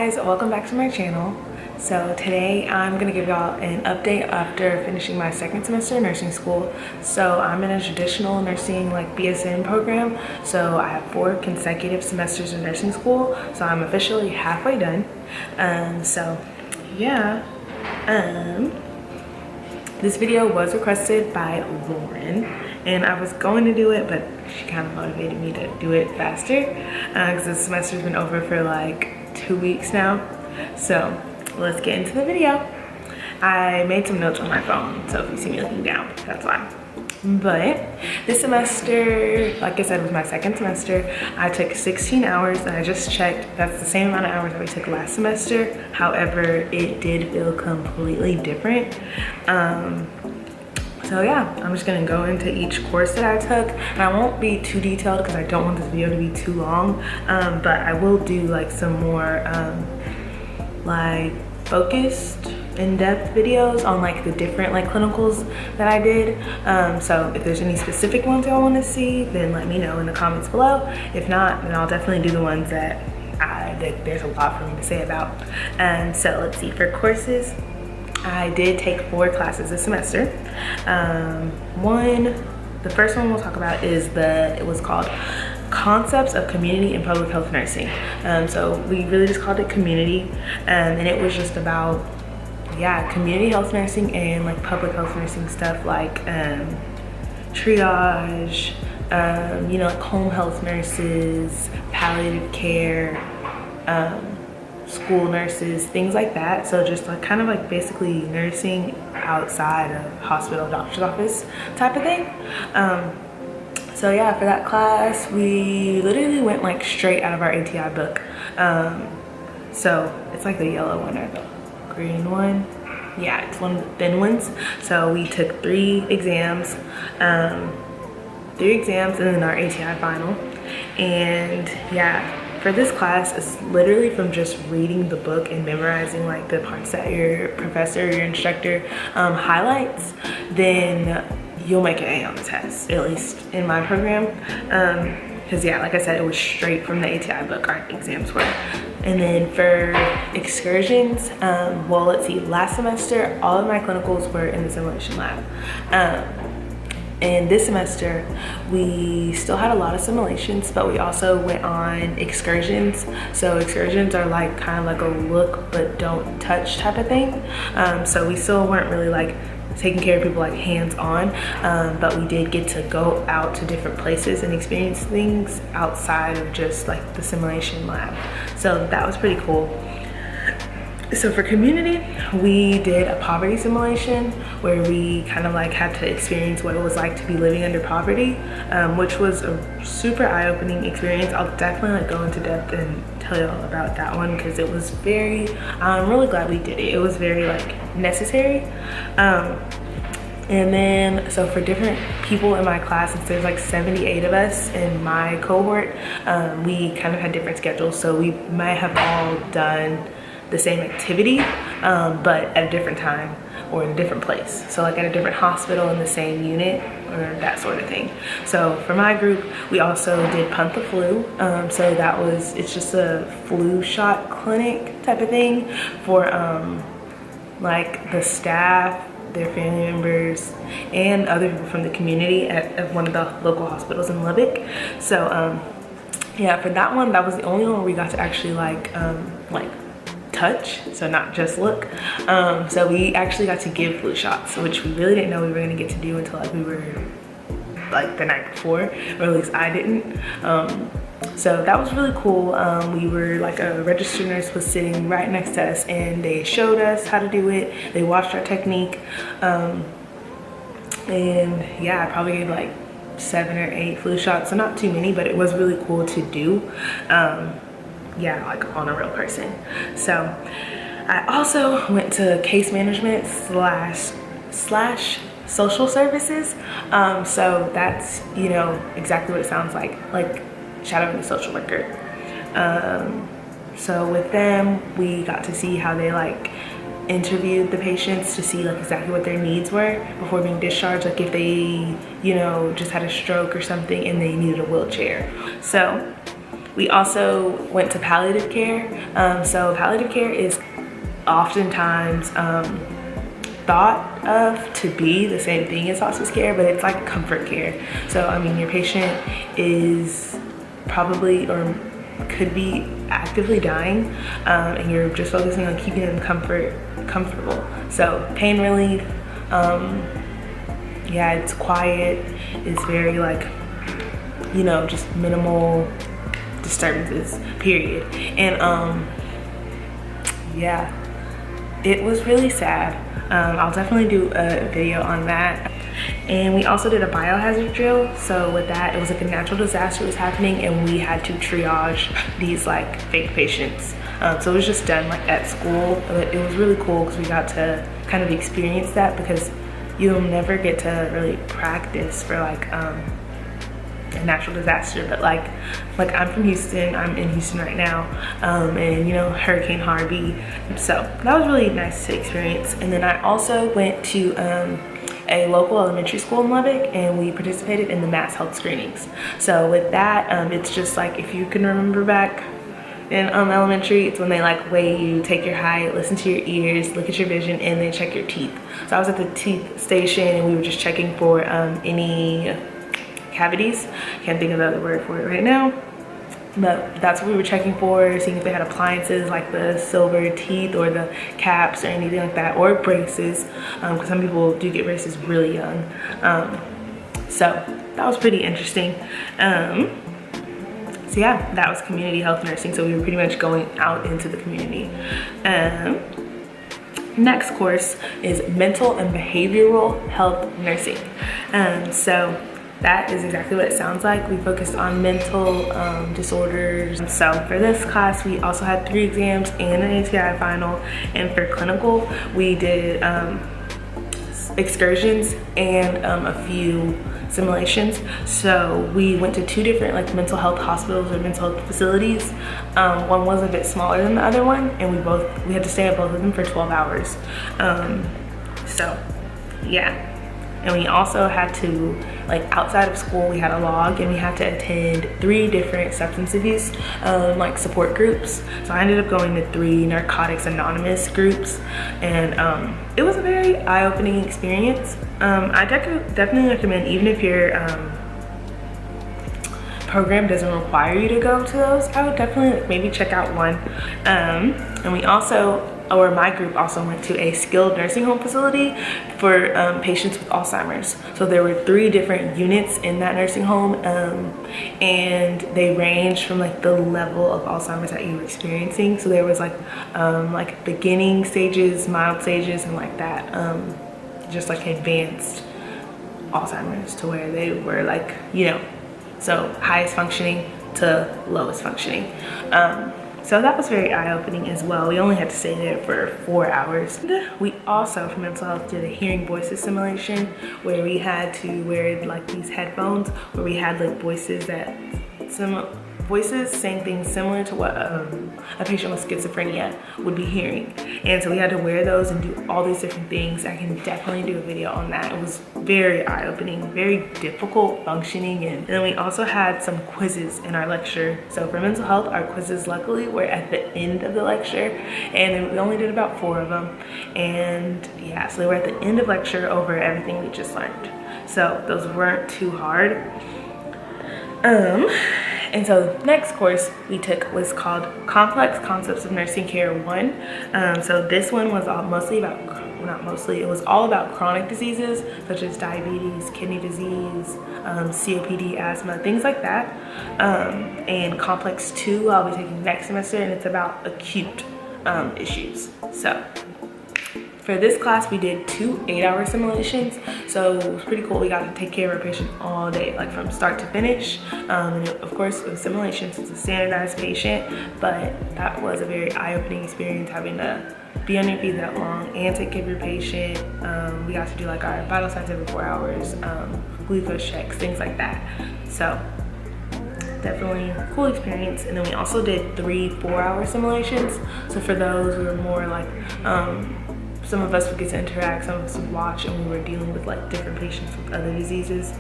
guys, welcome back to my channel. So today I'm gonna give y'all an update after finishing my second semester of nursing school. So I'm in a traditional nursing BSN program. So I have 4 consecutive semesters of nursing school. So I'm officially halfway done. This video was requested by Lauren, and I was going to do it, but she kind of motivated me to do it faster because the semester's been over for like 2 weeks now. So let's get into the video. I made some notes on my phone, so if you see me looking down, that's why. But this semester, like I said, was my second semester. I took 16 hours, and I just checked. That's the same amount of hours that we took last semester. However, it did feel completely different. So yeah, I'm just gonna go into each course that I took, and I won't be too detailed because I don't want this video to be too long. But I will do some more focused, in-depth videos on the different clinicals that I did. So if there's any specific ones y'all want to see, then let me know in the comments below. If not, then I'll definitely do the ones that there's a lot for me to say about. So let's see, for courses, I did take 4 classes this semester. The first one we'll talk about is it was called Concepts of Community and Public Health Nursing. So we really just called it community, and it was just about community health nursing and public health nursing stuff like triage, home health nurses, palliative care, school nurses, things like that. So just basically nursing outside of hospital, doctor's office type of thing. So yeah, for that class, we literally went straight out of our ATI book. So it's the yellow one or the green one. Yeah, it's one of the thin ones. So we took 3 exams, and then our ATI final. And yeah, for this class, it's literally from just reading the book and memorizing the parts that your professor or your instructor highlights. Then you'll make an A on the test, at least in my program. Because yeah, like I said, it was straight from the ATI book, our exams were. And then for excursions, well, let's see, last semester, all of my clinicals were in the simulation lab. And this semester, we still had a lot of simulations, but we also went on excursions. So excursions are kind of a look but don't touch type of thing. So we still weren't really taking care of people hands-on, but we did get to go out to different places and experience things outside of just the simulation lab. So that was pretty cool. So for community, we did a poverty simulation where we kind of had to experience what it was like to be living under poverty, which was a super eye-opening experience. I'll definitely go into depth and tell y'all about that one because it was I'm really glad we did it. It was very necessary. And then, so for different people in my class, since there's 78 of us in my cohort, we kind of had different schedules. So we might have all done the same activity, but at a different time or in a different place. So at a different hospital in the same unit or that sort of thing. So for my group, we also did Punt the Flu. So it's just a flu shot clinic type of thing for the staff, their family members, and other people from the community at one of the local hospitals in Lubbock. So yeah, for that one, that was the only one where we got to actually touch, so not just look. So we actually got to give flu shots, which we really didn't know we were gonna get to do until we were the night before, or at least I didn't. So that was really cool. We were a registered nurse was sitting right next to us, and they showed us how to do it. They watched our technique. And yeah, I probably gave 7 or 8 flu shots, so not too many, but it was really cool to do. Yeah, on a real person. So I also went to case management slash social services. So that's exactly what it sounds like shadowing a social worker. So with them, we got to see how they interviewed the patients to see exactly what their needs were before being discharged, if they just had a stroke or something and they needed a wheelchair. So We also went to palliative care. So palliative care is oftentimes thought of to be the same thing as hospice care, but it's like comfort care. So I mean, your patient is probably or could be actively dying, and you're just focusing on keeping them comfortable. So pain relief, yeah, it's quiet, it's very like, you know, just minimal disturbances, period. And yeah, it was really sad. I'll definitely do a video on that. And we also did a biohazard drill. So with that, it was like a natural disaster was happening and we had to triage these like fake patients. So it was just done like at school. But it was really cool because we got to kind of experience that, because you'll never get to really practice for like a natural disaster. But like I'm from Houston, I'm in Houston right now, and you know, Hurricane Harvey. So that was really nice to experience. And then I also went to a local elementary school in Lubbock, and we participated in the mass health screenings. So with that, it's just like, if you can remember back in elementary, it's when they like weigh you, take your height, listen to your ears, look at your vision, and then check your teeth. So I was at the teeth station and we were just checking for any cavities. Can't think of the other word for it right now, but that's what we were checking for, seeing if they had appliances like the silver teeth or the caps or anything like that, or braces, because some people do get braces really young. So that was pretty interesting. So yeah, that was community health nursing. So we were pretty much going out into the community. Next course is mental and behavioral health nursing. So that is exactly what it sounds like. We focused on mental disorders. So for this class, we also had 3 exams and an ATI final. And for clinical, we did excursions and a few simulations. So we went to 2 different like mental health hospitals or mental health facilities. One was a bit smaller than the other one, and we had to stay at both of them for 12 hours. So yeah. And we also had to, like outside of school, we had a log and we had to attend 3 different substance abuse like support groups. So I ended up going to 3 Narcotics Anonymous groups, and it was a very eye-opening experience. I definitely recommend, even if your program doesn't require you to go to those, I would definitely maybe check out one. And we also, or my group also went to a skilled nursing home facility for patients with Alzheimer's. So there were 3 different units in that nursing home, and they ranged from like the level of Alzheimer's that you were experiencing. So there was like beginning stages, mild stages, and like that, just like advanced Alzheimer's, to where they were like, you know, so highest functioning to lowest functioning. So that was very eye-opening as well. We only had to stay there for 4 hours. We also, for mental health, did a hearing voices simulation, where we had to wear like these headphones, where we had like voices saying things similar to what a patient with schizophrenia would be hearing. And so we had to wear those and do all these different things. I can definitely do a video on that. It was very eye-opening, very difficult functioning. And then we also had some quizzes in our lecture. So for mental health, our quizzes luckily were at the end of the lecture, and we only did about 4 of them. And yeah, so they were at the end of lecture over everything we just learned. So those weren't too hard. And so the next course we took was called Complex Concepts of Nursing Care 1. So this one was mostly about, well, not mostly, it was all about chronic diseases such as diabetes, kidney disease, COPD, asthma, things like that. And Complex 2 I'll be taking next semester, and it's about acute issues. So for this class, we did 2 8-hour simulations. So it was pretty cool. We got to take care of our patient all day, like from start to finish. And of course, it was simulations, it's a standardized patient, but that was a very eye-opening experience, having to be on your feet that long and take care of your patient. We got to do like our vital signs every 4 hours, glucose checks, things like that. So definitely a cool experience. And then we also did 3 4-hour simulations. So for those, we were more like, some of us would get to interact, some of us would watch, and we were dealing with like different patients with other diseases.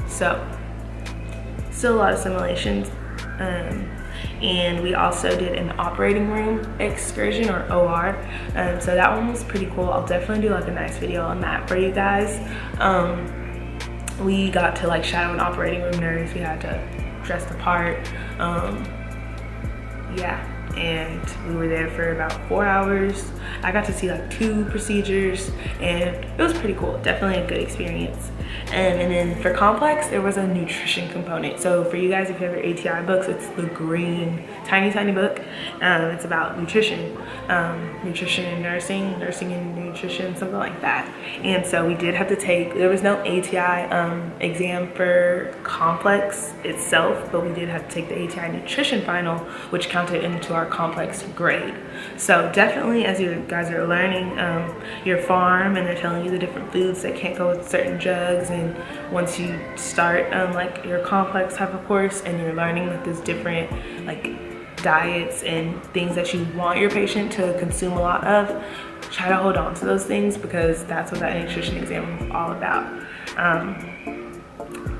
So still a lot of simulations. And we also did an operating room excursion, or OR. So that one was pretty cool. I'll definitely do like a nice video on that for you guys. We got to like shadow an operating room nurse. We had to dress the part. Yeah, and we were there for about 4 hours. I got to see like 2 procedures, and it was pretty cool. Definitely a good experience. And then for complex, there was a nutrition component. So for you guys, if you have your ATI books, it's the green tiny book. It's about nutrition, nutrition and nursing and nutrition, something like that. And so we did have to take, there was no ATI exam for complex itself, but we did have to take the ATI nutrition final, which counted into our complex grade. So definitely, as you guys are learning your farm, and they're telling you the different foods that can't go with certain jugs, and once you start like your complex type of course, and you're learning like these different like diets and things that you want your patient to consume a lot of, try to hold on to those things, because that's what that nutrition exam is all about.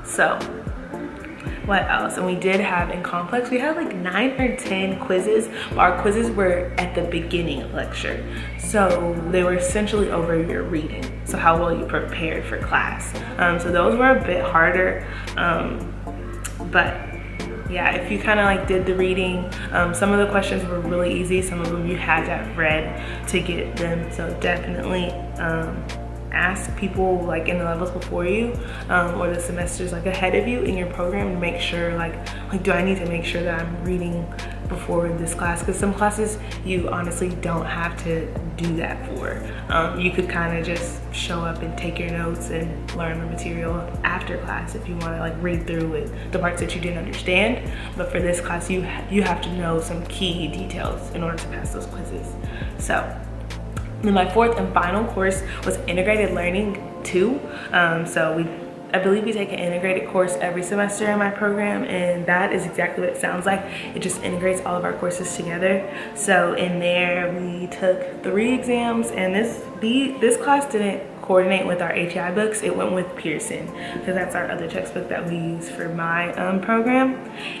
So what else? And we did have in complex, we had like 9 or 10 quizzes, but our quizzes were at the beginning of lecture. So they were essentially over your reading, so how well you prepared for class. So those were a bit harder, but yeah, if you kind of like did the reading, some of the questions were really easy. Some of them you had to have read to get them. So definitely ask people like in the levels before you, or the semesters like ahead of you in your program, to make sure like do I need to make sure that I'm reading before this class? Because some classes you honestly don't have to do that for. You could kind of just show up and take your notes and learn the material after class if you want to like read through with the parts that you didn't understand. But for this class, you have to know some key details in order to pass those quizzes. So then my 4th and final course was integrated learning 2. So I believe we take an integrated course every semester in my program, and that is exactly what it sounds like. It just integrates all of our courses together. So in there we took 3 exams, and this class didn't coordinate with our ATI books. It went with Pearson, because that's our other textbook that we use for my program.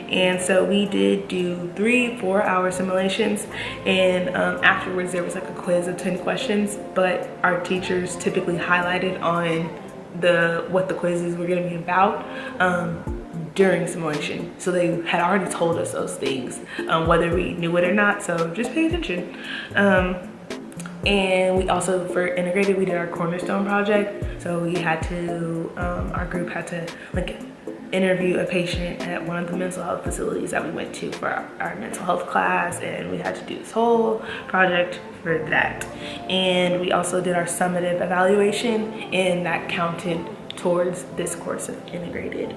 And so we did do 3 4-hour simulations, and afterwards there was like a quiz of 10 questions, but our teachers typically highlighted on what the quizzes were going to be about during simulation. So they had already told us those things, whether we knew it or not, so just pay attention. And we also, for integrated, we did our cornerstone project. So we had to, our group had to like interview a patient at one of the mental health facilities that we went to for our mental health class, and we had to do this whole project for that. And we also did our summative evaluation, and that counted towards this course of integrated.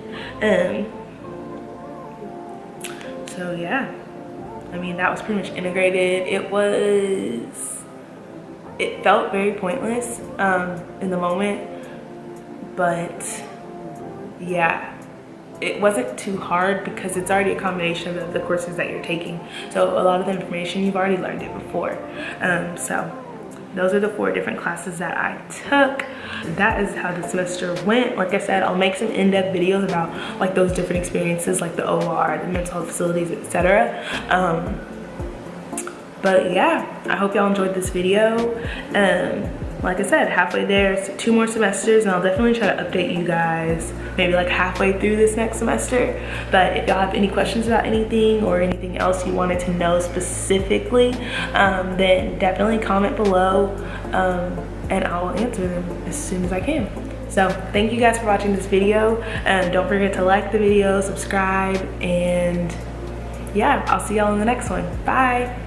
So yeah, I mean, that was pretty much integrated. It felt very pointless in the moment, but yeah, it wasn't too hard because it's already a combination of the courses that you're taking. So a lot of the information, you've already learned it before. So those are the 4 different classes that I took. That is how the semester went. Like I said, I'll make some in-depth videos about like those different experiences, like the OR, the mental health facilities, etc. But yeah, I hope y'all enjoyed this video. Like I said, halfway there, so 2 more semesters, and I'll definitely try to update you guys maybe like halfway through this next semester. But if y'all have any questions about anything or anything else you wanted to know specifically, then definitely comment below, and I will answer them as soon as I can. So thank you guys for watching this video. Don't forget to like the video, subscribe, and yeah, I'll see y'all in the next one. Bye.